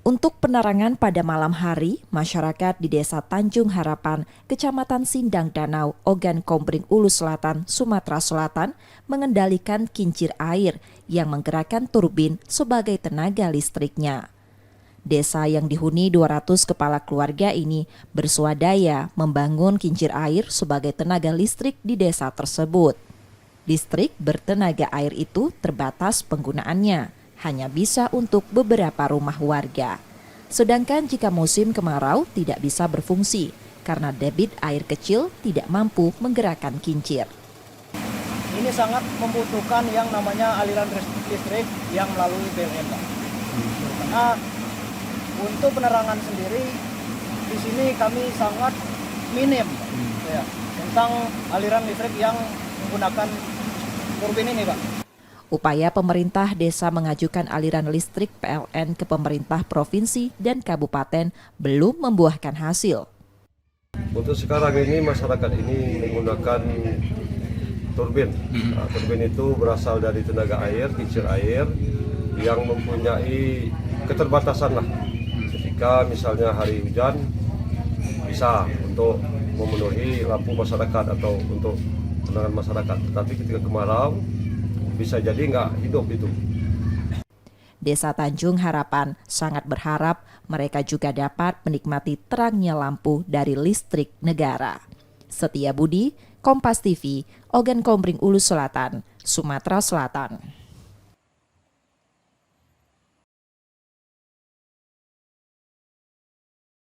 Untuk penerangan pada malam hari, masyarakat di Desa Tanjung Harapan, Kecamatan Sindang Danau, Ogan Komering Ulu Selatan, Sumatera Selatan, mengendalikan kincir air yang menggerakkan turbin sebagai tenaga listriknya. Desa yang dihuni 200 kepala keluarga ini bersuadaya membangun kincir air sebagai tenaga listrik di desa tersebut. Listrik bertenaga air itu terbatas penggunaannya, hanya bisa untuk beberapa rumah warga. Sedangkan jika musim kemarau tidak bisa berfungsi karena debit air kecil tidak mampu menggerakkan kincir. Ini sangat membutuhkan yang namanya aliran listrik yang melalui PLN, Pak. Karena untuk penerangan sendiri di sini kami sangat minim ya, tentang aliran listrik yang menggunakan turbin ini, Pak. Upaya pemerintah desa mengajukan aliran listrik PLN ke pemerintah provinsi dan kabupaten belum membuahkan hasil. Untuk sekarang ini masyarakat ini menggunakan turbin. Nah, turbin itu berasal dari tenaga air, kincir air yang mempunyai keterbatasan lah. Ketika misalnya hari hujan bisa untuk memenuhi lampu masyarakat atau untuk penerangan masyarakat. Tetapi ketika kemarau bisa jadi nggak hidup itu. Desa Tanjung Harapan sangat berharap mereka juga dapat menikmati terangnya lampu dari listrik negara. Setia Budi, Kompas TV, Ogan Komering Ulu Selatan, Sumatera Selatan.